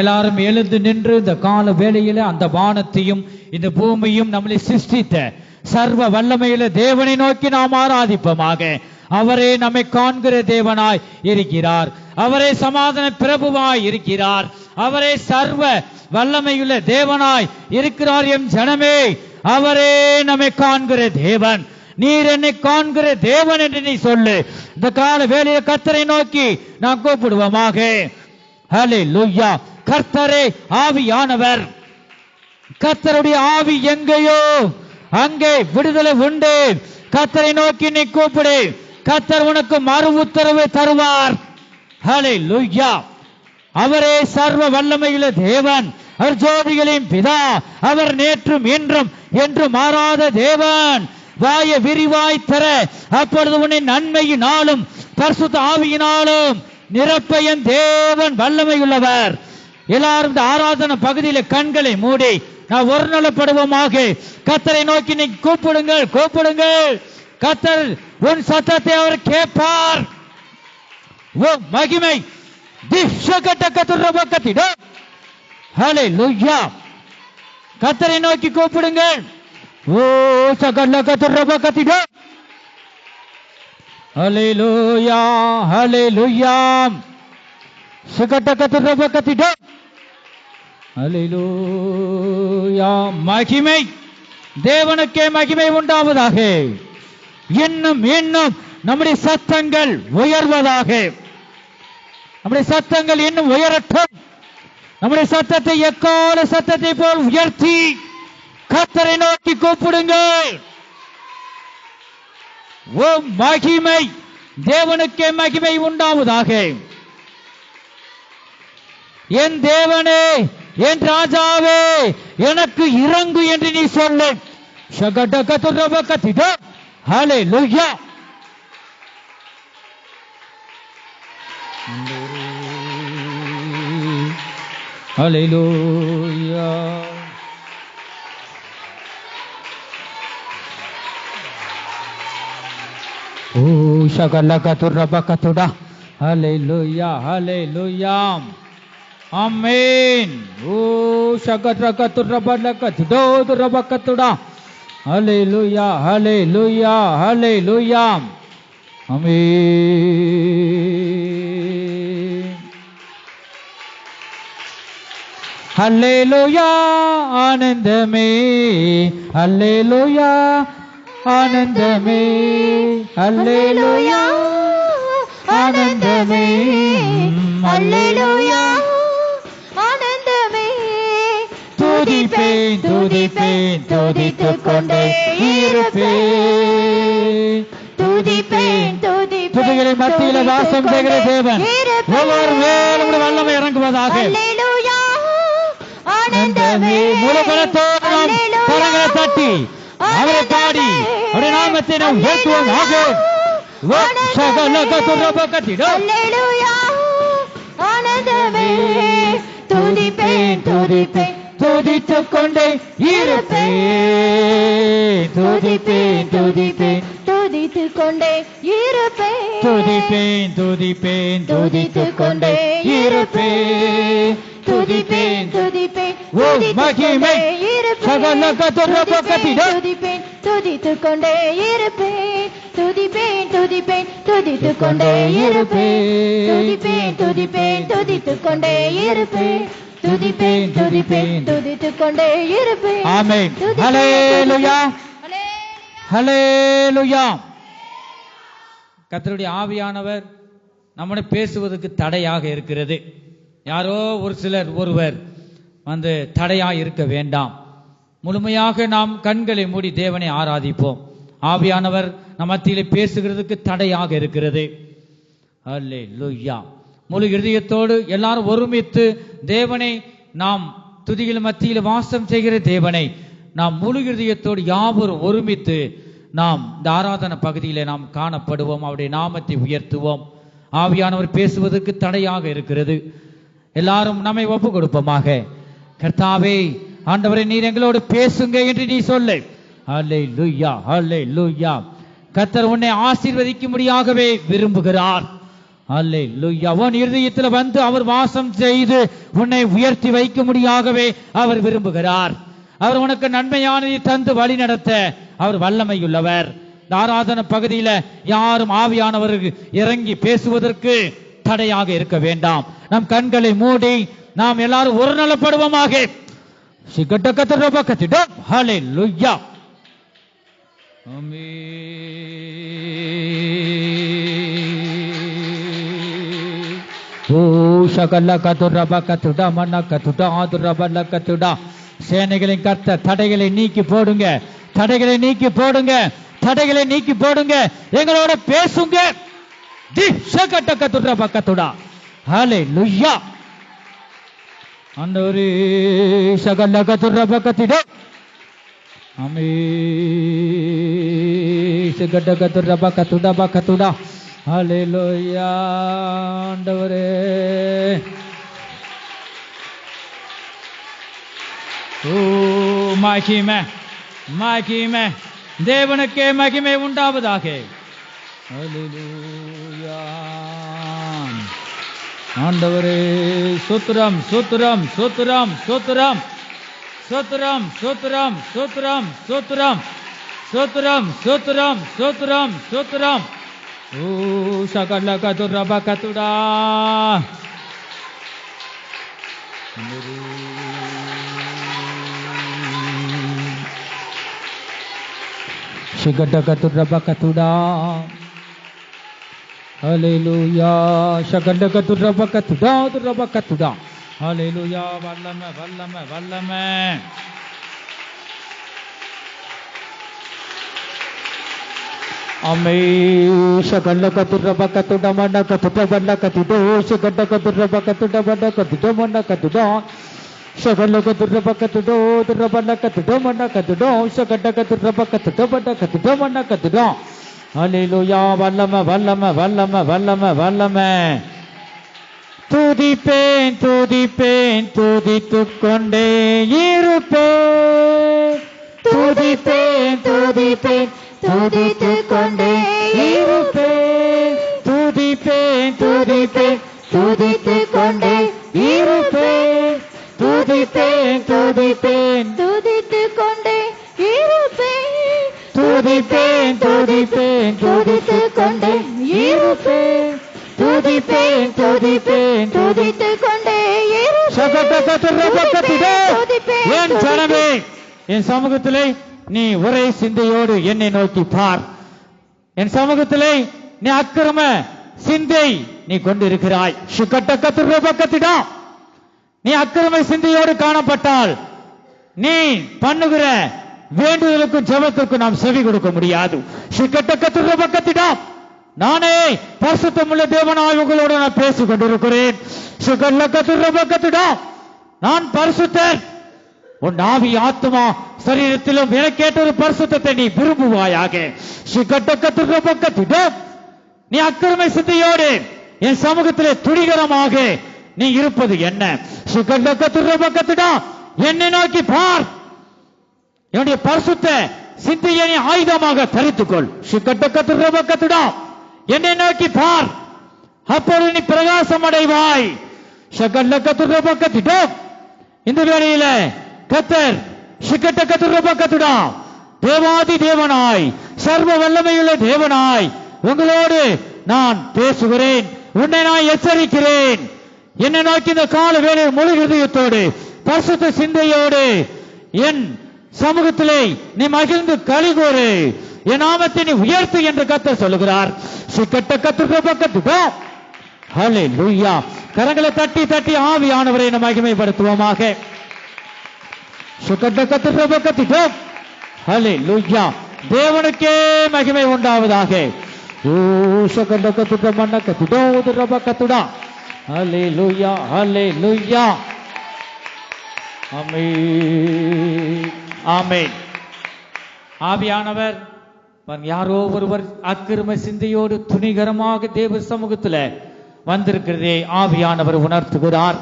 எல்லாரும் எழுந்து நின்று இந்த கால வேளையில அந்த வானத்தையும் இந்த பூமியும் நம்மளை சிருஷ்டித்த சர்வ வல்லமையில தேவனை நோக்கி நாம் ஆராதிப்போமாக. அவரே நம்மை காண்கிற தேவனாய் இருக்கிறார். அவரே சமாதான பிரபுவாய் இருக்கிறார். அவரே சர்வ வல்லமையுள்ள தேவனாய் இருக்கிறார். எம் ஜனமே, அவரே நம்மை காண்கிற தேவன். நீர் என்னை காண்கிற தேவன் என்று நீ சொல்லு. இந்த கால வேளையில கர்த்தரை நோக்கி நாம் கூப்பிடுவோமாக. ஹல்லேலூயா. கர்த்தரே ஆவியானவர். கர்த்தருடைய ஆவி எங்கேயோ அங்கே விடுதலை உண்டு. கர்த்தரை நோக்கி நீ கூப்பிடு. கர்த்தர் உனக்கு மறு உத்தரவை தருவார். ஹல்லேலூயா. அவரே சர்வ வல்லமையுள்ள தேவன். அவர் ஜோதிகளின் பிதா. அவர் நேற்றும் இன்றும் என்று மாறாத தேவன். வாய விரிவாய் தர அப்பொழுது உன்னை நன்மையினாலும் பரிசுத்த ஆவியினாலும் நிரப்ப என் தேவன் வல்லமையுள்ளவர். எல்லாரும் இந்த ஆராதனை பகுதியில கண்களை மூடி நான் ஒரு நலப்படுவோமாக. கர்த்தரை நோக்கி நீ கூப்பிடுங்கள், கூப்பிடுங்கள். கர்த்தர் உன் சத்தத்தை அவர் கேட்பார். ஓ மகிமை ஹல்லேலூயா. கர்த்தரை நோக்கி கூப்பிடுங்கள். ஓ சகல கத்துரபகத்திட ஹல்லேலூயா, ஹல்லேலூயா. சகடகத்துரபகத்திட ஹல்லேலூயா. மகிமை தேவனுக்கே மகிமை உண்டாவதாக. இன்னும் இன்னும் நம்முடைய சத்தங்கள் உயர்வதாக. நம்முடைய சத்தங்கள் இன்னும் உயரட்டும். நம்முடைய சத்தத்தை எக்கால சத்தத்தை போல் உயர்த்தி கர்த்தரை நோக்கி கூப்பிடுங்கள். ஓ மகிமை தேவனுக்கே மகிமை உண்டாவதாக. என் தேவனே, என் ராஜாவே, எனக்கு இறங்கு என்று நீ சொல்லு. ஷகடகதுரபகதிட ஹல்லேலூயா. ஹல்லேலூயா. ஓ ஷகலகதுரபகதுட ஹல்லேலூயா, ஹல்லேலூயா. ஆமென். ஓ ஷகடகதுரபகதுட ஹல்லேலூயா, ஹல்லேலூயா, ஹல்லேலூயா. ஆமென். ஹல்லேலூயா. ஆனந்தமே ஹல்லேலூயா, ஆனந்தமே ஹல்லேலூயா, ஆனந்தமே ஹல்லேலூயா, ஆனந்தமே. துதிப்பேன், துதிப்பேன், துதித்துக் கொண்டே இருப்பேன். துதிப்பேன், துதிப்பேன், துதிகளின் மத்தியில வாசம் செய்கிற தேவன் ஒவ்வொரு வேளும் வல்லமை இறங்குவதாக. ஹல்லேலூயா. ஆனந்தமே. முழு பலத்தோடு நாம் கரங்களை தட்டி அவரை பாடி அவருடைய நாமத்தை நாம் உயர்த்துவோமாக. ஹல்லேலூயா. ஆனந்தமே. துதிப்பேன், துதிப்பேன், துதித்துக் கொண்டே இருப்பேன். துதிப்பேன், துதிப்பேன், துதித்துக் கொண்டே இருப்பேன். துதிப்பேன், துதிப்பேன், துதித்துக் கொண்டே இருப்பேன். துதிப்பேன், துதிப்பேன், மகிமை துதிப்பேன், துதித்துக் கொண்டே இருப்பேன். துதிப்பேன், துதிப்பேன், துதித்துக் கொண்டே இருப்பேன். துதிப்பேன், துதிப்பேன், துதித்துக் கொண்டே இருப்பேன். துதிப்பேன், துதிப்பேன், துதித்துக் கொண்டே இருப்பேன். ஆமென். ஹல்லேலூயா, ஹல்லேலூயா. கர்த்தருடைய ஆவியானவர் நம்முடைய பேசுவதற்கு தடையாக இருக்கிறது. யாரோ ஒரு சிலர் ஒருவர் வந்து தடையாக இருக்க வேண்டாம். முழுமையாக நாம் கண்களை மூடி தேவனை ஆராதிப்போம். ஆவியானவர் நம் மத்தியிலே பேசுகிறதுக்கு தடையாக இருக்கிறது. ஹல்லேலூயா. முழு இதயத்தோடு எல்லாரும் ஒருமித்து தேவனை நாம் துதிகள் மத்தியில் வாசம் செய்கிற தேவனை நாம் முழு இதயத்தோடு யாவரும் ஒருமித்து நாம் இந்த ஆராதனை பகுதியிலே நாம் காணப்படுவோம். அவருடைய நாமத்தை உயர்த்துவோம். ஆவியானவர் பேசுவதற்கு தடையாக இருக்கிறது. எல்லாரும் நம்மை ஒப்பு கொடுப்போமாக. கர்த்தாவே, ஆண்டவரே, நீர் எங்களோடு பேசுங்க என்று நீ சொல்லு. ஹல்லேலூயா, ஹல்லேலூயா. கர்த்தர் உன்னை ஆசீர்வதிக்கும்படியாகவே விரும்புகிறார். அல்லேலூயா. உன் இருதயத்தில் வந்து அவர் வாசம் செய்து உன்னை உயர்த்தி வைக்க முடியாகவே அவர் விரும்புகிறார். அவர் உனக்கு நன்மையானதை தந்து வழி நடத்த அவர் வல்லமையுள்ளவர். இந்த ஆராதனை பகுதியில யாரும் ஆவியானவருக்கு இறங்கி பேசுவதற்கு தடையாக இருக்க வேண்டாம். நம் கண்களை மூடி நாம் எல்லாரும் ஒரு நலப்படுவோமாக. ஹல்லேலூயா. ஓ ஷகல்ல கதுரப கதுடா மன்ன கதுடா ஆதுரபல்ல கதுடா. சேனைகளின் கர்த்தர் தடைகளை நீக்கி போடுங்க, தடைகளை நீக்கி போடுங்க, தடைகளை நீக்கி போடுங்க. எங்களோட பேசுங்க. திஷகட்ட கதுரப கதுடா. ஹல்லேலூயா. ஆண்டவரே ஷகல்ல கதுரப கதுடா. ஆமென். ஷகட்ட கதுரப கதுடா பகதுடா. ஹல்லேலூயா. ஆண்டவரே ஓ மகிமை மகிமை தேவனுக்கே மகிமை உண்டாவதாக. ஹல்லேலூயா. ஆண்டவரே ஸ்தோத்திரம் ஸ்தோத்திரம் ஸ்தோத்திரம் ஸ்தோத்திரம் ஸ்தோத்திரம் ஸ்தோத்திரம் ஸ்தோத்திரம் ஸ்தோத்திரம் ஸ்தோத்திரம் ஸ்தோத்திரம் ஸ்தோத்திரம் ஸ்தோத்திரம். ஓ சகல கதுரப கதுடா. ஷிகட கதுரப கதுடா. ஹல்லேலூயா. ஷகட கதுரப கதுடா துரப கதுடா. ஹல்லேலூயா. வல்லமை வல்லமை வல்லமை. ஆமென். ஷகல்ல கதுரப கதுடா மன்ன கதுடா வல்ல கதுடோ. ஷகட கதுரப கதுடா வல்ல கதுடோ மன்ன கதுடா. ஷகல்ல கதுரப கதுடோ துரபல்ல கதுடோ மன்ன கதுடோ. ஷகட கதுரப கதுடா வல்ல கதுடோ மன்ன கதுடா. ஹல்லேலூயா. வல்லமை வல்லமை வல்லமை வல்லமை வல்லமை. துதிப்பேன் துதிப்பேன் துதித்துக் கொண்டே இருப்பேன். துதிப்பேன் துதிப்பேன் துதித்துக் கொண்டே இருப்பேன். துதிப்பேன் துதிப்பேன் துதித்துக் கொண்டே இருப்பேன். துதிப்பேன் துதிப்பேன் துதித்துக் கொண்டே இருப்பேன். துதிப்பேன் துதிப்பேன் துதித்துக் கொண்டே இருப்பேன். துதிப்பேன் துதிப்பேன் துதித்துக் கொண்டே இருப்பேன். என் ஜனமே, என் சமூகத்திலே நீ ஒரே சிந்தையோடு என்னை நோக்கி பார். என் சமூகத்திலே நீ அக்கிரம சிந்தை நீ கொண்டிருக்கிறாய். நீ அக்கிரம சிந்தையோடு காணப்பட்டால் நீ பண்ணுகிற வேண்டுதலுக்கும் ஜெபத்திற்கும் நாம் செவி கொடுக்க முடியாது. நானே பரிசுத்தமுள்ள தேவனாய் உங்களோடு நான் பேசிக் கொண்டிருக்கிறேன். நான் பரிசுத்தன். உன் ஆவி ஆத்மா சரீரத்திலும் எனக்கேற்ற ஒரு பரிசுத்தத்தை நீ விரும்புவாயாக. நீ அக்கிரமை சிந்தையோடு என் சமூகத்திலே துணிகரமாக நீ இருப்பது என்ன? என்னை நோக்கி பார். என்னுடைய பரிசுத்த சிந்தையை நீ ஆயுதமாக தரித்துக்கொள். என்னை நோக்கி பார், அப்பொழுது நீ பிரகாசம் அடைவாய். இந்த வேளையில கர்த்தர் தேவாதி தேவனாய் சர்வ வல்லமையுள்ள தேவனாய் உங்களோடு நான் பேசுகிறேன். உன்னை நான் எச்சரிக்கிறேன். என்னை நோக்கி இந்த கால வேளையில் முழு இதயத்தோடு பரிசுத்த சிந்தையோடு என் சமூகத்திலே நீ மகிழ்ந்து களிகூறு, என் நாமத்தை நீ உயர்த்து என்று கர்த்தர் சொல்லுகிறார். ஹல்லேலூயா. கரங்களை தட்டி தட்டி ஆவியானவரை நாம் மகிமைப்படுத்துவோமாக. ஹல்லேலூயா. தேவனுக்கே மகிமை உண்டாவதாக. ஹல்லேலூயா ஹல்லேலூயா. ஆமென் ஆமென். ஆவியானவர் யாரோ ஒருவர் அக்கிரம சிந்தையோடு துணிகரமாக தேவ சமூகத்தில் வந்திருக்கிறதே ஆவியானவர் உணர்த்துகிறார்.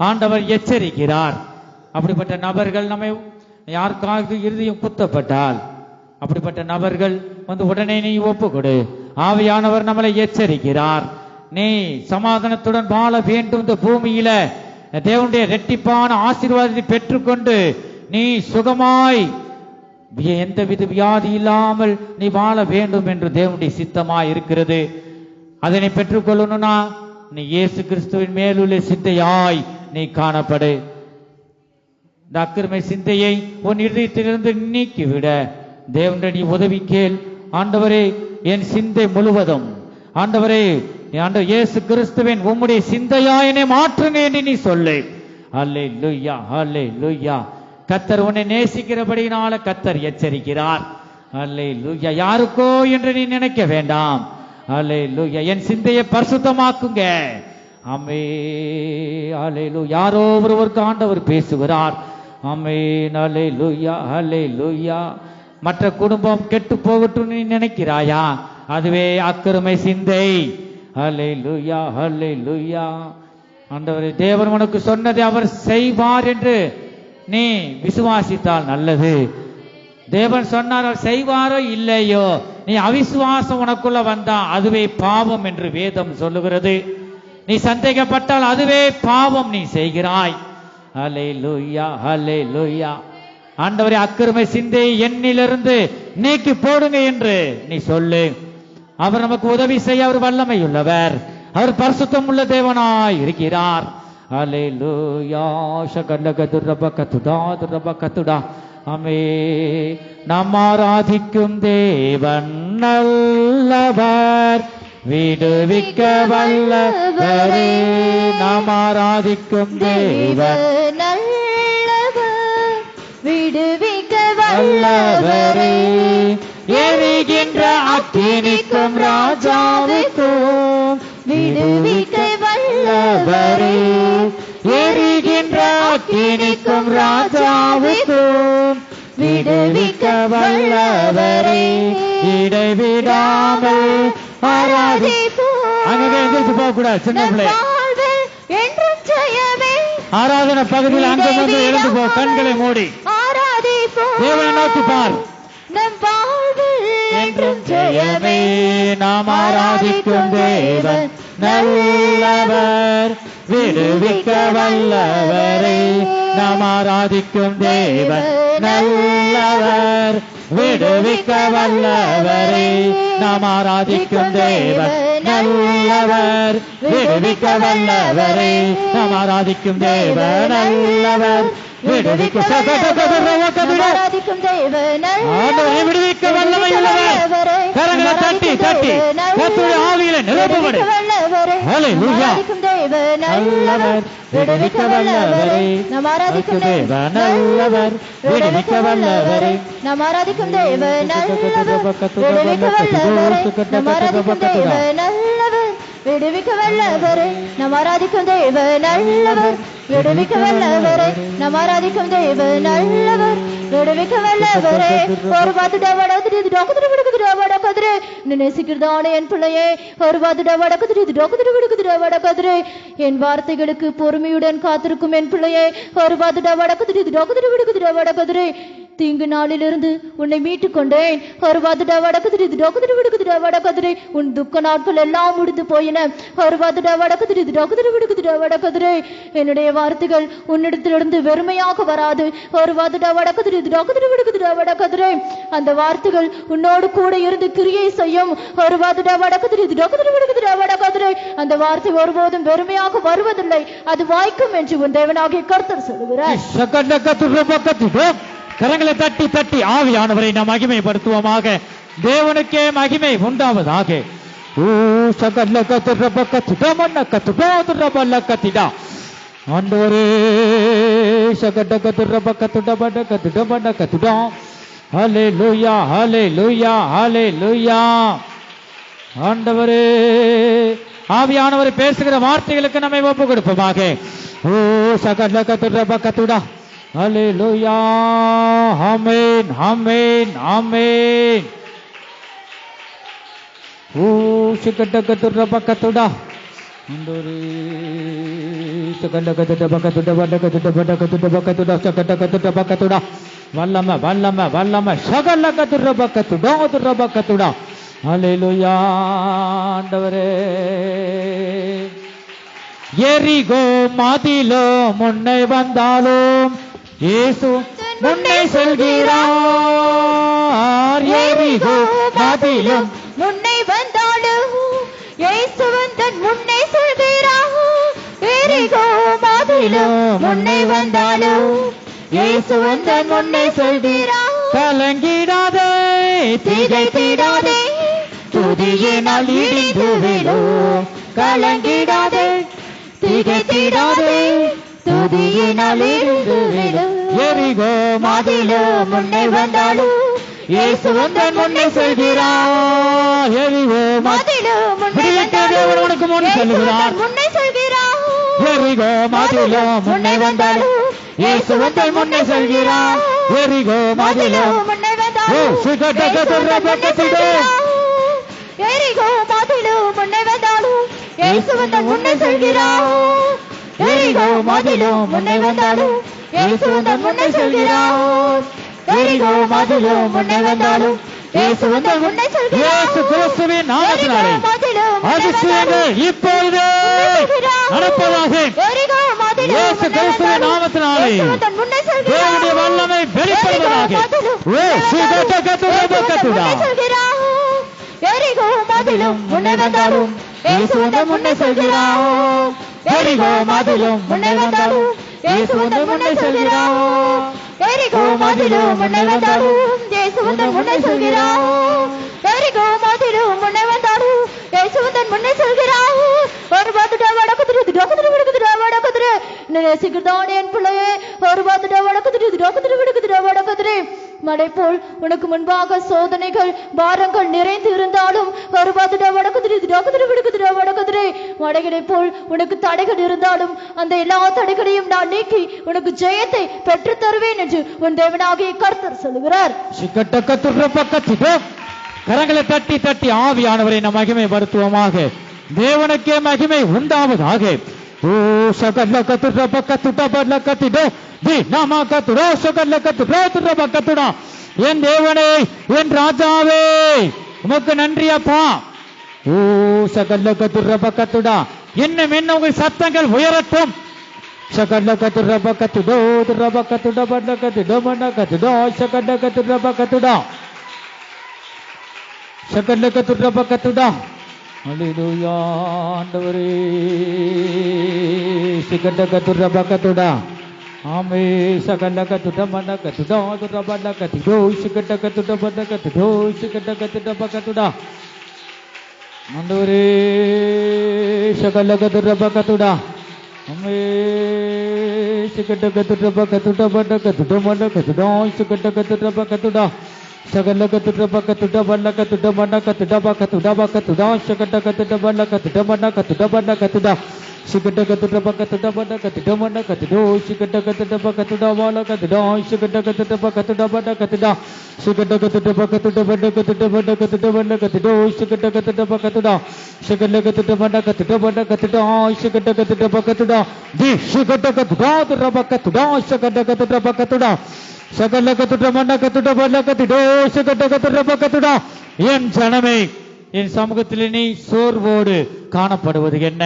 ஆண்டவர் எச்சரிக்கிறார். அப்படிப்பட்ட நபர்கள் நம்மை யாருக்காக இருதயம் குத்தப்பட்டால் அப்படிப்பட்ட நபர்கள் வந்து உடனே நீ ஒப்பு கொடு. ஆவியானவர் நம்மளை எச்சரிக்கிறார். நீ சமாதானத்துடன் வாழ வேண்டும். இந்த பூமியில தேவனுடைய இரட்டிப்பான ஆசீர்வாதத்தை பெற்றுக்கொண்டு நீ சுகமாய் எந்தவித வியாதி இல்லாமல் நீ வாழ வேண்டும் என்று தேவனுடைய சித்தமாய் இருக்கிறது. அதனை பெற்றுக்கொள்ளணும்னா நீ இயேசு கிறிஸ்துவின் மேலுள்ள சிந்தையாய் நீ காணப்படு. இந்த அக்கிரமை சிந்தையை உன் இதயத்திலிருந்து நீக்கிவிட தேவனுடைய உதவி கேள். ஆண்டவரே, என் சிந்தை முழுவதும் ஆண்டவரே இயேசு கிறிஸ்துவின் உம்முடைய சிந்தையாயினை மாற்றுங்க என்று நீ சொல்லு. அல்லேலூயா, அல்லேலூயா. கர்த்தர் உன்னை நேசிக்கிறபடினால கர்த்தர் எச்சரிக்கிறார். அல்லேலூயா. யாருக்கோ என்று நீ நினைக்க வேண்டாம். அல்லேலூயா. என் சிந்தையை பரிசுத்தமாக்குங்க. ஆமென். அல்லேலூயா. யாரோ ஒருவருக்கு ஆண்டவர் பேசுகிறார். ஆமென். அல்லேலூயா, அல்லேலூயா. மற்ற குடும்பம் கெட்டு போகட்டும் நீ நினைக்கிறாயா? அதுவே அக்கிரமை சிந்தை. அல்லேலூயா, அல்லேலூயா. ஆண்டவரே, தேவன் உனக்கு சொன்னதை அவர் செய்வார் என்று நீ விசுவாசித்தால் நல்லது. தேவன் சொன்னார், அவர் செய்வாரோ இல்லையோ, நீ அவிசுவாசம் உனக்குள்ள வந்தா அதுவே பாவம் என்று வேதம் சொல்லுகிறது. நீ சந்தேகப்பட்டால் அதுவே பாவம் நீ செய்கிறாய். அல்லேலூயா, அல்லேலூயா. ஆண்டவரே, அக்கிரமை சிந்தையை என்னிலிருந்து நீக்கி போடுங்க என்று நீ சொல்லு. அவர் நமக்கு உதவி செய்ய அவர் வல்லமை உள்ளவர். அவர் பரிசுத்தம் உள்ள தேவனாய் இருக்கிறார். அல்லேலூயா. ஷகல்லகதுரபகதுடா. ஆமே. நாம் ஆராதிக்கும் தேவன் நல்லவர், விடுவிக்க வல்லவரே. நாம் ஆராதிக்கும் தேவன் நல்லவர், விடுவிக்க வல்லவரே. எரிகின்ற அக்கினிக்கும் ராஜாவுக்கும் விடுவிக்க வல்லவரே. எரிகின்ற அக்கினிக்கும் ராஜாவுக்கும் விடுவிக்க வல்லவரே. இடைவிடாமல் ஆராதிப்போம். அங்கே எந்திரிச்சு போக கூடாது. சின்ன பிள்ளை என்றும் ஜெயமே. ஆராதனை பகுதியில் அங்கே வந்து எழுந்து போ. கண்களை மூடி ஆராதிப்போம். தேவனை நோக்கி பார். நம் வாழ்வில் என்றும் ஜெயமே. நாம் ஆராதிக்கும் தேவன் நல்லவர், விடுவிக்க வல்லவரே. நாம் ஆராதிக்கும் தேவன் நல்லவர், விடுவிக்க வல்லவரே. நாம் ஆராதிக்கும் தேவன் நல்லவர், விடுவிக்க வல்லவரே. நாம் ஆராதிக்கும் தேவன் நல்லவர், விடுவிக்க விடுவிக்க வல்லமை உள்ளவர். கரங்களை தட்டி தட்டி கர்த்தருடைய ஆவியிலே நிரப்பப்படு. ஹல்லேலூயா. நல்லவர், விடுவிக்க வல்லவரே. நாம் ஆராதிக்கும் தேவன் நல்லவர், விடுவிக்க வல்லவரே. நாம் ஆராதிக்கும் தேவன் நல்லவர், விடுவிக்க வல்லவரே. நாம் ஆராதிக்கும் தேவன் நல்லவர், விடுவிக்க வல்லவரே. நாம் ஆராதிக்கும் தேவன் நல்லவர், விடுவிக்க வல்லவரே. நாம் ஆராதிக்கும் தேவன் நல்லவர், விடுவிக்க வல்லவரே. ஒரு பாத்துடா வடக்குது டாக்குது விடுக்குதுடா வடக்குது. நினைக்கிறதானே என் பிள்ளையே, ஒரு பாத்துடா வடக்குது டாக்குது விடுக்குதுடா வடக்குது. என் வார்த்தைகளுக்கு பொறுமையுடன் காத்திருக்கும் என் பிள்ளையே, ஒரு பாத்துடா வடக்குது டாக்குது விடுக்குதுடா வடக்குது. தீங்கு நாளிலிருந்து உன்னை மீட்டுக் கொண்டேன். ஒரு பாத்துடா வடக்குது டாக்குது விடுக்குதுடா வடக்குது. உன் துக்க நாட்கள் எல்லாம் முடிந்து போயின. ஒரு பாத்துடா வடக்குது டாக்குது விடுக்குதுடா வடக்குது. என்னுடைய வார்த்தைகள் உன்னிடத்திலிருந்து வெறுமையாக வராது. ஒரு வாத்துடா வடக்குது டாக்குது விடுக்குதுடா வடக்குது. அந்த வார்த்தைகள் உன்னோடு கூட இருந்து கிரியை செய்யும். ஒரு வாத்துடா வடக்குது டாக்குது விடுக்குதுடா வடக்குது. அந்த வார்த்தை ஒருபோதும் வெறுமையாக வருவதில்லை, அது வாய்க்கும் என்று உன் தேவனாகிய கர்த்தர் சொல்லுகிறார். கரங்களை தட்டி தட்டி ஆவியானவரை நாம் மகிமைப்படுத்துவோமாக. தேவனுக்கே மகிமை உண்டாவதாக. ஆண்டவரே, ஹல்லேலூயா, ஹல்லேலூயா, ஹல்லேலூயா. ஆண்டவரே, ஆவியானவர் பேசுகிற வார்த்தைகளுக்கு நம்மை ஒப்பு கொடுப்போமாக. ஓ சகலகத்துடா. ஹல்லேலூயா. ஆமென், ஆமென், ஆமென். ஓ சிக்கட்டகத்துடா. ஆண்டவரே, சகலகத்துடா. வல்லம வல்லம வல்லம சகலகத்துடா. அல்லேலூயா ஆண்டவரே. எரிகோ மதிலோ முன்னே வந்தாலும் இயேசு முன்னே செல்கிறார். எரிகோ மதிலும் முன்னே வந்தாலும் இயேசுவன் தன் முன்னே செல்கிறார். எரிகோ மதிலும் முன்னே வந்தாலும் இயேசுவன் தன் முன்னே செல்கிறார். கலங்கிடாதே திகைத்திடாதே துதியினால் இடிந்து விழும். கலங்கிடாதே திகைத்திடாதே துதியினால் இடிந்து விழும். எரிகோ மதிலும் முன்னே வந்தாலும் இயேசுவன் தன் முன்னே செல்கிறார். எரிகோ மதிலும் முன்னே வந்தாலும் உனக்கு முன் செல்கிறார். முன்னே செல்கிறார். எரிகோ மதிலும் முன்னே வந்தாலும் இயேசுவன் தன் முன்னே செல்கிறார். எரிகோ மதிலும் முன்னே வந்தாலும் எரிகோ மதிலும் முன்னே வந்தாலும் இயேசுவன் தன் முன்னே செல்கிறார். எரிகோ மதிலும் முன்னே வந்தாலும் இயேசுவன் தன் முன்னே செல்கிறார். எரிகோ மதிலும் முன்னே வந்தாலும் இயேசுவன் தன் முன்னே செல்கிறார். இயேசு கிறிஸ்துவின் நாமத்தினாலே அதிசயங்கள் இப்பொழுது நடப்பதாக. எரிகோ மதிலும் இயேசு கிறிஸ்துவின் நாமத்தினாலே தன் முன்னே தேவனுடைய வல்லமை வெளிப்படுவதாக. எரிகோ மதிலும் முன்னே வந்தாலும் இயேசுவன் தன் முன்னே செல்கிறார். எரிகோ மதிலும் முன்னே வந்தாலும் இயேசுவன் தன் முன்னே செல்கிறார். எரிகோ மதிலும் முன்னே வந்தாலும் இயேசுவன் தன் முன்னே செல்கிறார். எரிகோ மதிலும் முன்னே வந்தாலும் இயேசுவன் தன் முன்னே செல்கிறார். ஒரு பாத்துட்டா வடக்குதிரு திடக்குதிரு விடுக்குதிரா வடக்குதிரு நேசிக்கிறதானே என் பிள்ளையே. ஒரு பாத்துட்டா வடக்குதிரு திடக்குதிரு விடுக்குதிரா வடக்குதிரு. மழை போல் உனக்கு முன்பாக சோதனைகள் பாரங்கள் நிறைந்து இருந்தாலும் ஒரு பாத்துட்டா வடக்குதிரு திடக்குதிரு விடுக்குதிரா வடக்குதிரு. மழைகளை போல் உனக்கு தடைகள் இருந்தாலும் அந்த எல்லா தடைகளையும் நான் நீக்கி உனக்கு ஜெயத்தை பெற்று தருவேன் என்று உன் தேவனாகிய கர்த்தர் சொல்லுகிறார். கரங்களை தட்டி தட்டி ஆவியானவரை நம் மகிமைப்படுத்துவோமாக. தேவனுக்கே மகிமை உண்டாவதாக. ஓ சகல கத்துட பக்கத்துட பல்ல கத்திடோ தி நாம கத்துடோ சகல கத்துடோ துட பக்கத்துடா. என் தேவனே என் ராஜாவே உமக்கு நன்றி அப்பா. ஓ சகல கத்துட பக்கத்துடா. இன்னும் இன்னும் உங்கள் சத்தங்கள் உயரட்டும். சகல கத்துட பக்கத்துடோ துட பக்கத்துட பல்ல கத்திடோ மன கத்துடோ சகல கத்துட பக்கத்துடா. சகல கத்துட பக்கத்துடா. அல்லேலூயா ஆண்டவரே. சிகட கத்துட பக்கத்துடா. ஆமே சகல கத்துட மன கத்துடோ துட பல்ல கத்திடோ சிகட கத்துட பல்ல கத்திடோ சிகட கத்துட பக்கத்துடா. ஆண்டவரே சகல கத்துட பக்கத்துடா. ஆமே சிகட கத்துட பக்கத்துட பல்ல கத்திடோ மன கத்திடோ சிகட கத்துட பக்கத்துடா. சகல கத்துட பக்கத்துட பல்ல கத்துட மன கத்துட பக்கத்துட பக்கத்துடா. சகட கத்துட பல்ல கத்துட மன கத்துட பல்ல கத்துடா. சிகட கத்துட பக்கத்துட பல்ல கத்துட மன கத்துடோ சிகட கத்துட பக்கத்துட பல்ல கத்துடா. சிகட கத்துட பக்கத்துட பல்ல கத்துடா. சிகட கத்துட பக்கத்துட பல்ல கத்துட பல்ல கத்துட பல்ல கத்துடோ சிகட கத்துட பக்கத்துடா. சகல கத்துட மன கத்துட பல்ல கத்துடா. சிகட கத்துட பக்கத்துடா. தி சிகட கத்துடா துட பக்கத்துடா. சகட கத்துட பக்கத்துடா. சகல கத்துட மன கத்துட பல்ல கத்துடோ சகட கத்துட பக்கத்துடா. என் ஜனமே என் சமூகத்தில் நீ சோர்வோடு காணப்படுவது என்ன?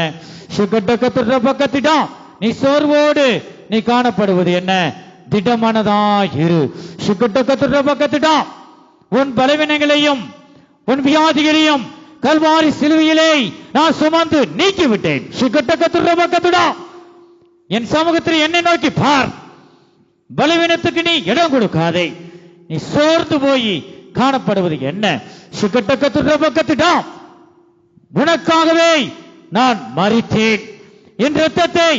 சிகட கத்துட பக்கத்திடா. நீ சோர்வோடு நீ காணப்படுவது என்ன? திடமானதாயிரு. சிகட கத்துட பக்கத்திடா. உன் பலவீனங்களையும் உன் வியாதிகளையும் கல்வாரி சிலுவையிலே நான் சுமந்து நீக்கிவிட்டேன். சிகட கத்துட பக்கத்திடா. என் சமூகத்தில் என்னை நோக்கி பார். பலவீனத்துக்கு நீ இடம் கொடுக்காதே. நீ சோர்ந்து போய் காணப்படுவது என்ன? சிகட கத்துட பக்கத்திடா. உனக்காகவே நான் மரித்தேன். என் ரத்தத்தை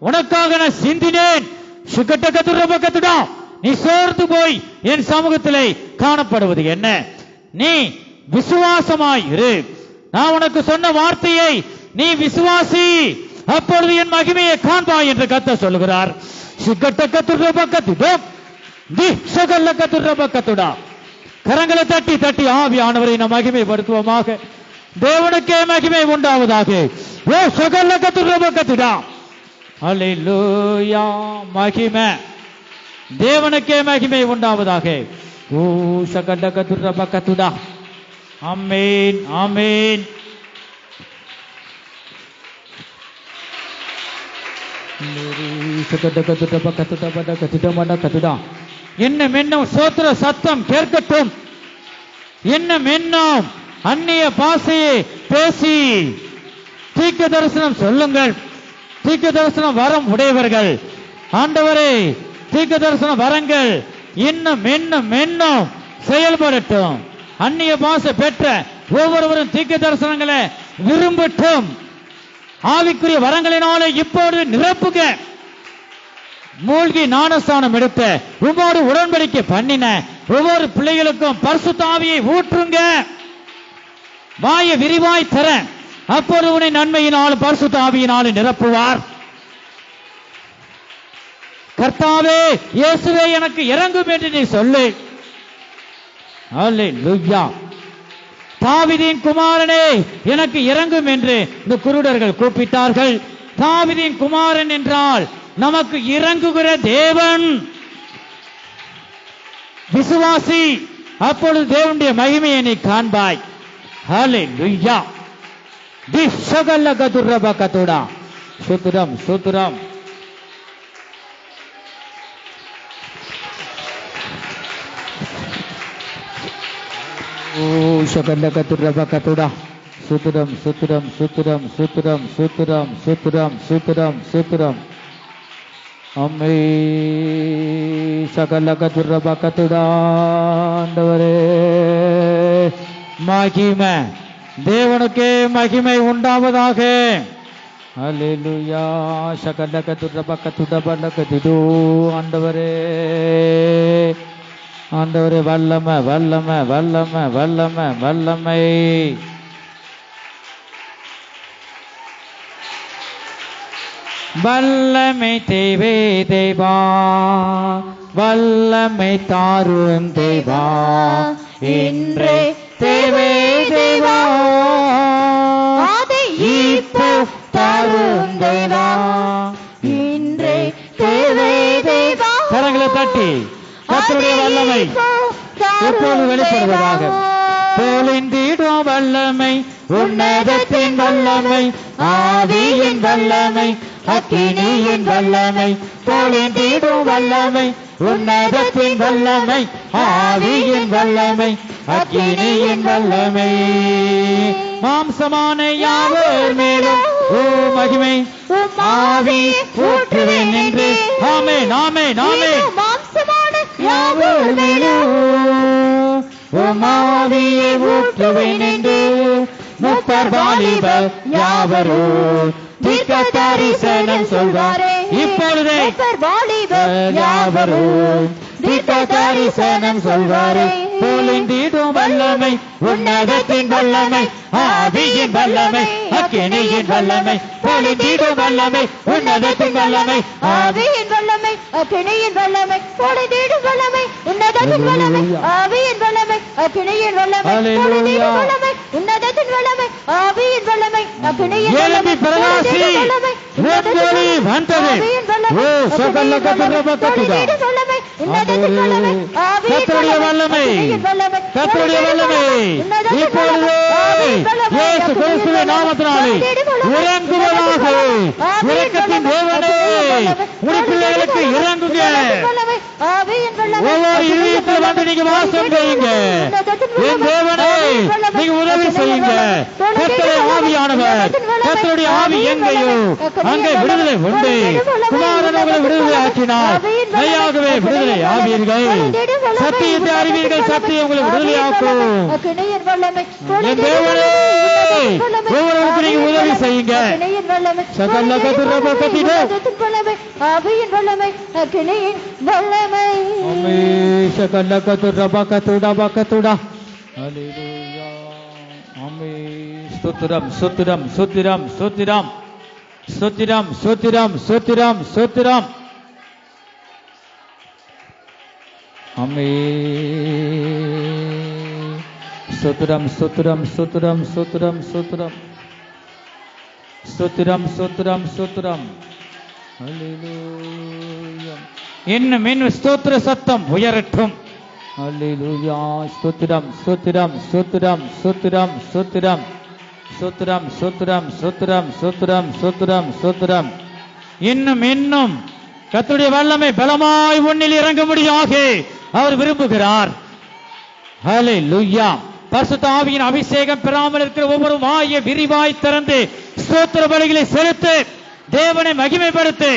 உனக்காக நான் சிந்தினேன். சிகட கத்துட பக்கத்திடா. நீ சோர்ந்து போய் என் சமூகத்திலே காணப்படுவது என்ன? நீ விசுவாசமாய் இரு. நான் உனக்கு சொன்ன வார்த்தையை நீ விசுவாசி. அப்பொழுது என் மகிமையை காண்பாய் என்று கர்த்தர் சொல்லுகிறார். சிகட கத்துட பக்கத்திடா. தி சகல கத்துட பக்கத்துடா. கரங்களை தட்டி தட்டி ஆவியானவரை நாம் மகிமைப்படுத்துவோமாக. தேவனுக்கே மகிமை உண்டாவதாக. ஓ சகல கத்துட பக்கத்துடா. அல்லேலூயா மகிமை தேவனுக்கே மகிமை உண்டாவதாக. ஓ சகல கத்துட பக்கத்துடா. ஆமென் ஆமென். இன்னும் இன்னும் சோத்திர சத்தம் கேட்கட்டும். இன்னும் இன்னும் அந்நிய பாஷையை பேசி தீர்க்க தரிசனம் சொல்லுங்கள். தீர்க்க தரிசனம் வரம் உடையவர்கள் ஆண்டவரே, தீர்க்க தரிசன வரங்கள் இன்னும் இன்னும் இன்னும் செயல்படட்டும். அந்நிய பாஷை பெற்ற ஒவ்வொருவரும் தீர்க்க தரிசனங்களை விரும்பட்டும். ஆவிக்குரிய வரங்களினாலே இப்பொழுது நிரப்புக. மூழ்கி ஞானஸ்தானம் எடுத்த உம்மோடு உடன்படிக்கை பண்ணின ஒவ்வொரு பிள்ளைகளுக்கும் பரிசுத்த ஆவியை ஊற்றுங்க. வாயை விரிவாய் தர, அப்பொழுது உன்னை நன்மையினாலும் பரிசுத்த ஆவியினாலும் நிரப்புவார். கர்த்தாவே, இயேசுவே எனக்கு இறங்கும் என்று நீ சொல்லு. அல்லேலூயா. தாவீதின் குமாரனே எனக்கு இறங்கும் என்று இந்த குருடர்கள் கூப்பிட்டார்கள். தாவீதின் குமாரன் என்றால் நமக்கு இறங்குகிற தேவன். விசுவாசி, அப்பொழுது தேவனுடைய மகிமையை நீ காண்பாய். ஹல்லேலூயா. திஷகல்லகதுரபகதுடா. ஸ்தோத்திரம் ஸ்தோத்திரம். ஓ ஷகல்லகதுரபகதுடா. ஸ்தோத்திரம் ஸ்தோத்திரம் ஸ்தோத்திரம் ஸ்தோத்திரம் ஸ்தோத்திரம் ஸ்தோத்திரம் ஸ்தோத்திரம் ஸ்தோத்திரம். அம்மே சகல்லகதுரபகதுடா. ஆண்டவரே, மகிமை தேவனுக்கே மகிமை உண்டாவதாக. அல்லேலூயா. சகல்லகதுரபகதுடபலகதுடோ. ஆண்டவரே, ஆண்டவரே, வல்லமை வல்லமை வல்லமை வல்லமை வல்லமை. வல்லமை தேவே தேவா, வல்லமை தாரும் தேவா, இன்றே தேவே தேவா, அதை இப்போ தாரும் தேவா, இன்றே தேவே தேவா. கரங்களை தட்டி கர்த்தருடைய வல்லமை எப்போது வெளிப்படுவதாக. பொழிந்திடும் வல்லமை, உன்னதத்தின் வல்லமை, ஆவியின் வல்லமை, அக்கினியின் வல்லமை. பொழிந்திடும் வல்லமை, உன்னதத்தின் வல்லமை, ஆவியின் வல்லமை, அக்கினியின் வல்லமை. மாம்சமான யாவர் மேலும் ஓ மகிமை ஆவி ஊற்றுவேன் என்று. ஆமென் ஆமென் ஆமென். மாம்சமான யாவர் மேலும் ஆவியை ஊற்றுவேன் என்று. முப்பர் வாலிபர் யாவரோ தீர்க்க தரிசனம் சொல்வாரே. இப்பொழுதே வாலிபர் யாவரோ தீர்க்க தரிசனம் சொல்வாரே. பொழிந்திடும் வல்லமை, உன்னதத்தின் வல்லமை, ஆவியின் வல்லமை, அக்கினியின் வல்லமை. பொழிந்திடும் வல்லமை, உன்னதத்தின் வல்லமை, ஆவியின் வல்லமை, அக்கினியின் வல்லமை. பொழிந்திடும் வல்லமை, உன்னதத்தின் வல்லமை, ஆவியின் வல்லமை, அக்கினியின் வல்லமை. பொழிந்திடும் வல்லமை, உன்னதத்தின் வல்லமை, ஆவியின் வல்லமை, அக்கினியின் வல்லமை. பிரகாசி ஒளி வந்தது. ஓ சகல்லகதுரபகதுடா. கர்த்தருடைய வல்லமை, கர்த்தருடைய வல்லமை இப்பொழுது இயேசு கிறிஸ்துவின் நாமத்தினாலே இறங்குவதாக. இரக்கத்தின் தேவனே, உடைய பிள்ளைகளுக்கு இறங்குங்க. ஒவ்வொரு இதயத்தில் வந்து நீங்க வாசம் செய்யுங்க. என் தேவனே, நீங்க உதவி செய்யுங்க. கர்த்தருடைய ஆவியானவர், கர்த்தருடைய ஆவி எங்கேயோ அங்கே விடுதலை உண்டு. குமாரன் உங்களை விடுதலை ஆக்கினார். மெய்யாகவே விடுதலை ஆவீர்கள். சத்தியத்தை அறிவீர்கள், சத்தியம் உங்களை விடுதலையாக்கும். என் தேவனே, ஒவ்வொருவருக்கு நீங்க உதவி செய்யுங்க. சகல்லகதுரபகதுடா. ஆவியின் வல்லமை, அக்கினியின் வல்லமை. ஆமென். சகல்லகதுரபகதுடா. ஹல்லேலூயா. ஆமென். ஸ்தோத்திரம் ஸ்தோத்திரம் ஸ்தோத்திரம் ஸ்தோத்திரம் ஸ்தோத்திரம் ஸ்தோத்திரம் ஸ்தோத்திரம் ஸ்தோத்திரம். ஆமென். ஸ்தோத்திரம் ஸ்தோத்திரம் ஸ்தோத்திரம் ஸ்தோத்திரம் ஸ்தோத்திரம் ஸ்தோத்திரம் ஸ்தோத்திரம் ஸ்தோத்திரம். ஹல்லேலூயா. இன்னும் இன்னும் ஸ்தோத்திர சத்தம் உயரட்டும். ஹல்லேலூயா. ஸ்தோத்திரம் ஸ்தோத்திரம் ஸ்தோத்திரம் ஸ்தோத்திரம் ஸ்தோத்திரம் ஸ்தோத்திரம் ஸ்தோத்திரம் ஸ்தோத்திரம் ஸ்தோத்திரம் ஸ்தோத்திரம் ஸ்தோத்திரம். இன்னும் இன்னும் கர்த்தருடைய வல்லமை பலமாய் உன்னில் இறங்க முடியாக அவர் விரும்புகிறார். ஹல்லேலூயா. பரிசுத்த ஆவியின் அபிஷேகம் பெறாமல் இருக்கிற ஒவ்வொரு வாயை விரிவாய் திறந்து ஸ்தோத்திர பலிகளை செலுத்து, தேவனை மகிமைப்படுத்து.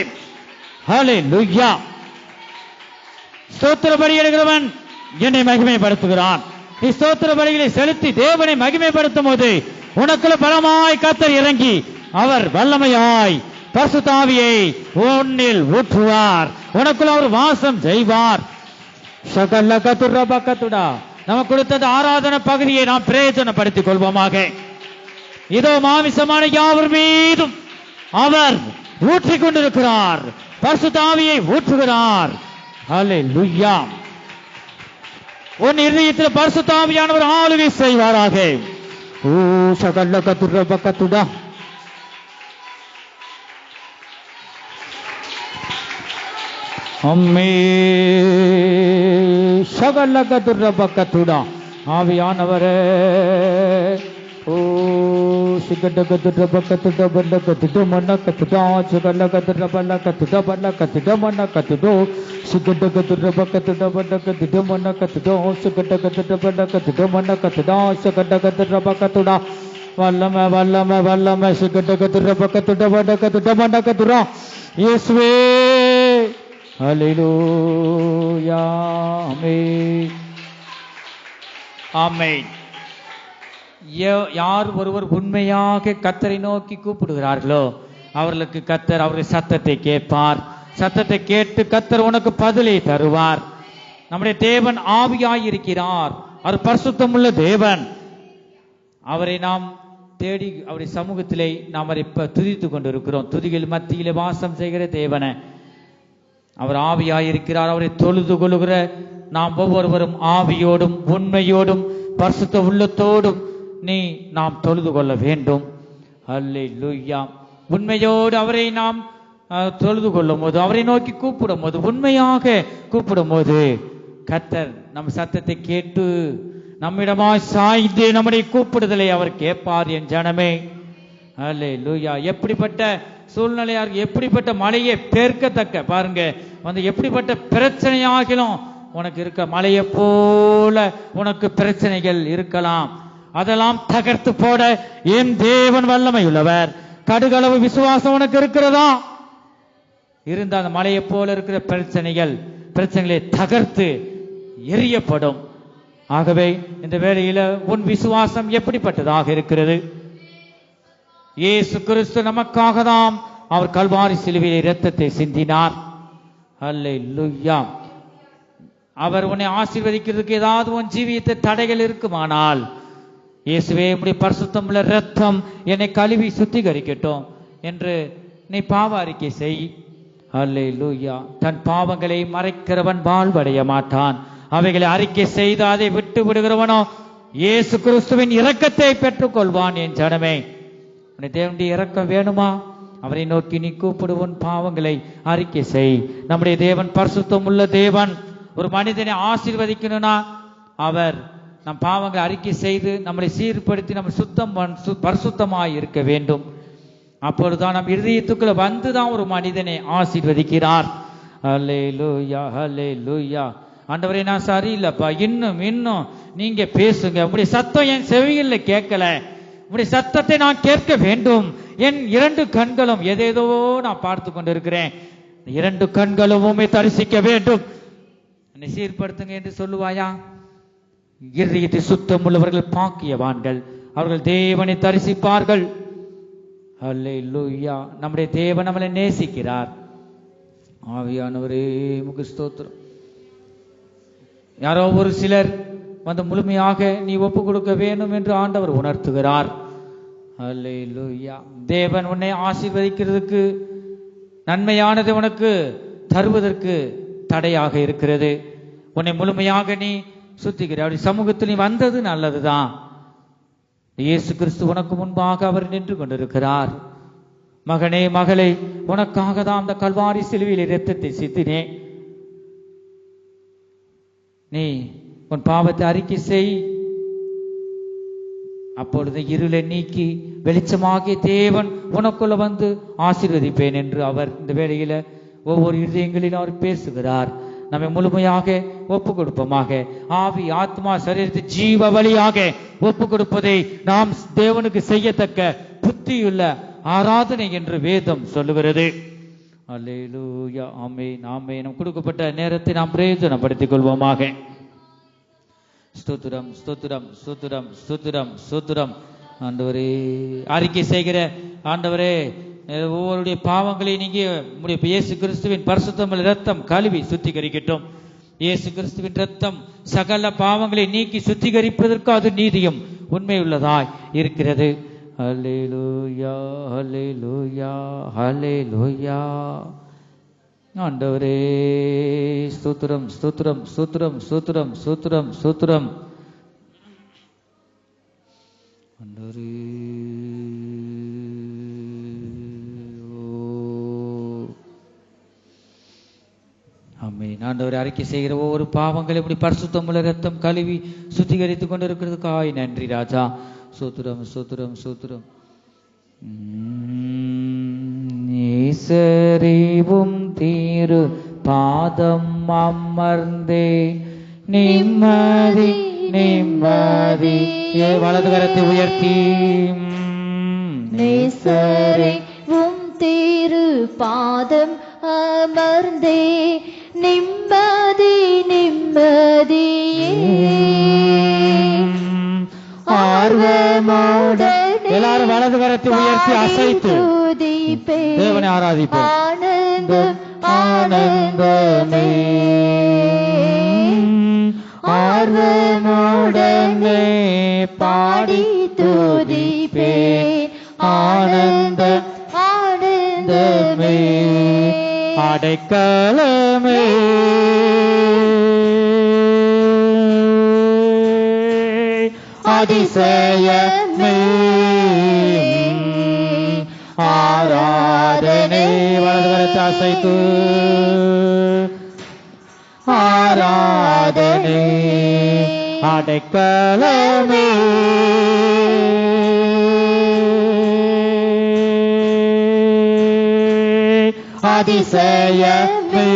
ஹல்லேலூயா. ஸ்தோத்திர பலியிடுகிறவன் என்னை மகிமைப்படுத்துகிறான். நீ ஸ்தோத்திர பலிகளை செலுத்தி தேவனை மகிமைப்படுத்தும் போது உனக்குள்ள பலமாய் கர்த்தர் இறங்கி அவர் வல்லமையாய் பரிசுத்த ஆவியை உன்னில் ஊற்றுவார். உனக்குள்ள அவர் வாசம் செய்வார். சகல கத்துடா. நமக்கு கொடுத்தது ஆராதன பகுதியை நாம் பிரயோஜனப்படுத்திக் கொள்வோமாக. இதோ மாமிசமான யாவர் மீதும் அவர் ஊற்றிக் கொண்டிருக்கிறார், பரிசுத்த ஆவியை ஊற்றுகிறார். ஹல்லேலூயா. உன் இதயத்தில் பரிசுத்த ஆவியானவர் ஆளுகை செய்வாராக. ஓ சகல கத்துடா. அம்மே சகல கத்துடா. ஆவியானவரே ஓ சிகட கத்துட பக்கத்துட பல்ல கத்துட மன்ன கத்துடா. சகல கத்துட பல்ல கத்துட பல்ல கத்துட மன்ன கத்துடோ. சிகட கத்துட பக்கத்துட பல்ல கத்துட மன்ன கத்துடோ. சிகட கத்துட பல்ல கத்துட மன்ன கத்துடா. சகட கத்துட பக்கத்துடா. வல்லம வல்லம வல்லம சிகட கத்துட பக்கத்துட பல்ல கத்துட மன்ன கத்துடா. இயேசுவே. ஹல்லேலூயா. ஆமென் ஆமென். யார் ஒருவர் உண்மையாக கர்த்தரை நோக்கி கூப்பிடுகிறார்களோ அவர்களுக்கு கர்த்தர் அவருடைய சத்தத்தை கேட்பார். சத்தத்தை கேட்டு கர்த்தர் உனக்கு பதிலை தருவார். நம்முடைய தேவன் ஆவியாயிருக்கிறார். அவர் பரிசுத்தமுள்ள தேவன். அவரை நாம் தேடி அவருடைய சமூகத்திலே நாம் அவரை துதித்துக் கொண்டிருக்கிறோம். துதிகள் மத்தியிலே வாசம் செய்கிற தேவனை அவர் ஆவியாயிருக்கிறார். அவரை தொழுது கொள்ளுகிற நாம் ஒவ்வொருவரும் ஆவியோடும் உண்மையோடும் பரிசுத்த உள்ளத்தோடும் நாம் தொழுது கொள்ள வேண்டும். ஹல்லேலூயா. உண்மையோடு அவரை நாம் தொழுது கொள்ளும் போது, அவரை நோக்கி கூப்பிடும் போது, உண்மையாக கூப்பிடும் போது கர்த்தர் நம் சத்தத்தை கேட்டு நம்மிடமாய் சாய்ந்து நம்முடைய கூப்பிடுதலை அவர் கேட்பார். என் ஜனமே. ஹல்லேலூயா. எப்படிப்பட்ட சூழ்நிலையா இருக்கு, எப்படிப்பட்ட மலையை பெருக்கத்தக்க பாருங்க, வந்து எப்படிப்பட்ட பிரச்சனையாகிலும் உனக்கு இருக்க மலையை போல உனக்கு பிரச்சனைகள் இருக்கலாம், அதெல்லாம் தகர்த்து போட என் தேவன் வல்லமை உள்ளவர். கடுகளவு விசுவாசம் உனக்கு இருக்கிறதா இருந்த அந்த மலையை போல இருக்கிற பிரச்சனைகளை தகர்த்து எரியப்படும். ஆகவே இந்த வேளையில உன் விசுவாசம் எப்படிப்பட்டதாக இருக்கிறது? இயேசு கிறிஸ்து நமக்காக தான் அவர் கல்வாரி சிலுவையில் இரத்தத்தை சிந்தினார். ஹல்லேலூயா. அவர் உன்னை ஆசீர்வதிக்கிறதுக்கு ஏதாவது உன் ஜீவியத்தை தடைகள் இருக்குமானால், இயேசுவே உம்முடைய பரிசுத்தம் உள்ள இரத்தம் என்னை கழுவி சுத்திகரிக்கட்டும் என்று நீ பாவ அறிக்கை செய். ஹல்லேலூயா. தன் பாவங்களை மறைக்கிறவன் வாழ்வடைய மாட்டான். அவைகளை அறிக்கை செய்து அதை விட்டு விடுகிறவனோ இயேசு கிறிஸ்துவின் இரக்கத்தை பெற்றுக் கொள்வான். என் ஜனமே, தேவனுடைய இரக்கம் வேணுமா? அவரை நோக்கி நீ கூப்பிடுவன் பாவங்களை அறிக்கை செய். நம்முடைய தேவன் பரிசுத்தம் உள்ள தேவன். ஒரு மனிதனை ஆசீர்வதிக்கணும்னா அவர் நம் பாவங்களை அறிக்கை செய்து நம்மளை சீர்படுத்தி நம்ம பரிசுத்தமாய் இருக்க வேண்டும். அப்பொழுதுதான் நம் இருதயத்துக்குள்ள வந்துதான் ஒரு மனிதனை ஆசீர்வதிக்கிறார். ஹல்லேலூயா ஹல்லேலூயா. ஆண்டவரே, நான் சரியில்லைப்பா, இன்னும் நீங்க பேசுங்க, உங்களுடைய சத்தம் என் செவியில் கேட்கல, உங்களுடைய சத்தத்தை நான் கேட்க வேண்டும். என் 2 கண்களும் எதேதோ நான் பார்த்து கொண்டிருக்கிறேன், 2 கண்களும் உம்மை தரிசிக்க வேண்டும், என்னை சீர்படுத்துங்க என்று சொல்லுவாயா? இருதயத்தை சுத்தம் உள்ளவர்கள் பாக்கியவான்கள், அவர்கள் தேவனை தரிசிப்பார்கள். ஹல்லேலூயா. நம்முடைய தேவன் நம்மளை நேசிக்கிறார். ஆவியானவரே உமக்கு ஸ்தோத்திரம். யாரோ ஒரு சிலர் வந்து முழுமையாக நீ ஒப்பு கொடுக்க வேண்டும் என்று ஆண்டவர் உணர்த்துகிறார். ஹல்லேலூயா. தேவன் உன்னை ஆசீர்வதிக்கிறதுக்கு, நன்மையானது உனக்கு தருவதற்கு தடையாக இருக்கிறது. உன்னை முழுமையாக நீ சுத்திக்கிற அப்படி சமூகத்தில் நீ வந்தது நல்லதுதான். இயேசு கிறிஸ்து உனக்கு முன்பாக அவர் நின்று கொண்டிருக்கிறார். மகனே மகளே, உனக்காக தான் அந்த கல்வாரி சிலுவையில் இரத்தத்தை சிந்தினேன். நீ உன் பாவத்தை அறிக்கை செய், அப்பொழுது இருளை நீக்கி வெளிச்சமாகிய தேவன் உனக்குள்ள வந்து ஆசீர்வதிப்பேன் என்று அவர் இந்த வேளையில ஒவ்வொரு இதயங்களிலும் அவர் பேசுகிறார். நம்மை முழுமையாக ஒப்பு கொடுப்போமாக. ஆவி ஆத்மா சரீரத்தை ஜீவ வழியாக ஒப்பு கொடுப்பதை நாம் தேவனுக்கு செய்யத்தக்க புத்தியுள்ள ஆராதனை என்று வேதம் சொல்லுகிறது. அல்லேலூயா. ஆமென் ஆமென். நாம் கொடுக்கப்பட்ட நேரத்தை நாம் பிரயோஜனப்படுத்திக் கொள்வோமாக. ஸ்தோத்திரம் ஸ்தோத்திரம் ஸ்தோத்திரம் ஸ்தோத்திரம் ஸ்தோத்திரம். ஆண்டவரே, அறிக்கை செய்கிற ஆண்டவரே, ஒவ்வொருடைய பாவங்களை நீங்க உம்முடைய இயேசு கிறிஸ்துவின் பரிசுத்தமுள்ள இரத்தம் கழுவி சுத்திகரிக்கட்டும். இயேசு கிறிஸ்துவின் இரத்தம் சகல பாவங்களை நீக்கி சுத்திகரிப்பதற்கு அது நீதியும் உண்மை உள்ளதாய் இருக்கிறது. ஹல்லேலூயா ஹல்லேலூயா ஹல்லேலூயா. ஆண்டவரே, ஸ்தோத்திரம் ஸ்தோத்திரம் ஸ்தோத்திரம் ஸ்தோத்திரம் ஸ்தோத்திரம் ஸ்தோத்திரம். ஆண்டவரே, ஆமென். ஆண்டவரே, அறிக்கை செய்கிற ஒவ்வொரு பாவங்களை இப்படி பரிசுத்தமுள்ள இரத்தம் கழுவி சுத்திகரித்துக் கொண்டிருக்கிறதுக்காய் நன்றி ராஜா. ஸ்தோத்திரம் ஸ்தோத்திரம் ஸ்தோத்திரம். நேசரீவும் தீரு பாதம் அமர்ந்தே நிம்மதி நிம்மதி. வலது கரத்தை உயர்த்தி. நேசரீவும் தீரு பாதம் அமர்ந்தே நிம்மதி நிம்மதியே. ஆர்வமுடன் எல்லாரும் வலது கரத்தை உயர்த்தி அசைத்து தேவனை ஆராதிப்போம். ஆனந்தம் ஆனந்தமே. ஆர்வமுடனே பாடி துதிப்பேன். ஆனந்தம் ஆனந்தமே. அடைக்கலமே அதிசயமே. ஆராதனை. வலது கரத்தை அசைத்து ஆராதனை. அடைக்கலமே அதிசயமே.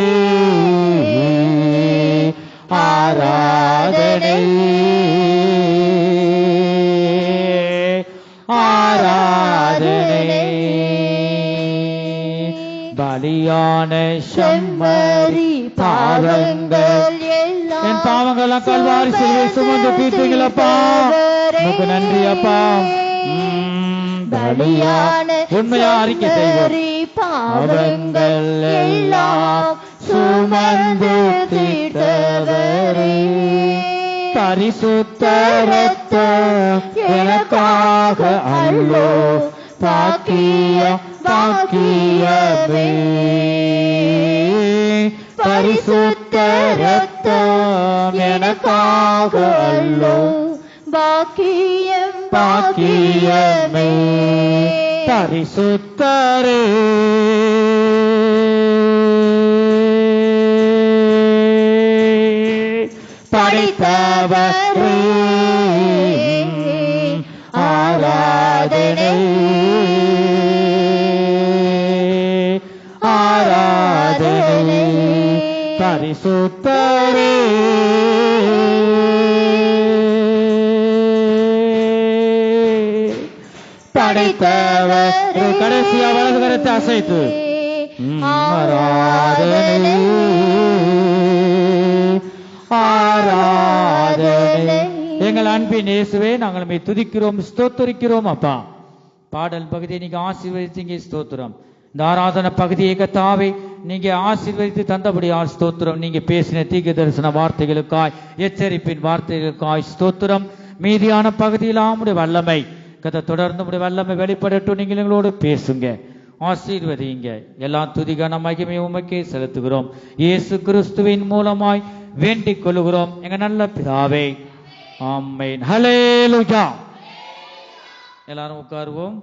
ஆராதனை ஆராதனை. பலியான செம்மறி பாவங்கள் எல்லாம் என் பாவங்கள்லாம் கல்வாரி சிலுவை சுமந்து தீர்த்தீங்களப்பா. உங்களுக்கு நன்றி அப்பா. பலியான உண்மையா அறிக்கை செய்வோம். பாவங்கள் எல்லாம் சுமந்து தீர்த்தவரே. பரிசுத்த இரத்தம் எனக்காக அல்லோ பாக்கிய பாக்கியமே. பரிசுத்த இரத்தம் எனக்காக அல்லோ பாக்கியம் பாக்கியமே. பரிசுத்தரே படைத்தவரே ஆராதனை ஆராதனை. பரிசுத்தரே படைத்தவரே. கடைசியா வலது கரத்தை அசைத்து ஆராதனை ஆராதனை. எங்கள் அன்பின் இயேசுவே, நாங்கள் உம்மை துதிக்கிறோம் ஸ்தோத்திரிக்கிறோம் அப்பா. பாடல் பகுதியை நீங்க ஆசீர்வதித்தீங்க, ஸ்தோத்திரம். இந்த ஆராதனை பகுதியை கர்த்தாவே நீங்க ஆசீர்வதித்து தந்தபடியால் ஸ்தோத்திரம். நீங்க பேசின தீர்க்க தரிசன வார்த்தைகளுக்காய், எச்சரிப்பின் வார்த்தைகளுக்காய் ஸ்தோத்திரம். மீதியான பகுதியில் உம்முடைய வல்லமை கதை தொடர்ந்து உம்முடைய வல்லமை வெளிப்படட்டும். நீங்கள் எங்களோடு பேசுங்க, ஆசீர்வதிங்க. எல்லா துதிகான மகிமை உமக்கே செலுத்துகிறோம். இயேசு கிறிஸ்துவின் மூலமாய் வேண்டிக் கொள்ளுகிறோம் எங்க நல்ல பிதாவே, ஆமென். ஹல்லேலூயா. எல்லாரும் உட்காருவோம்.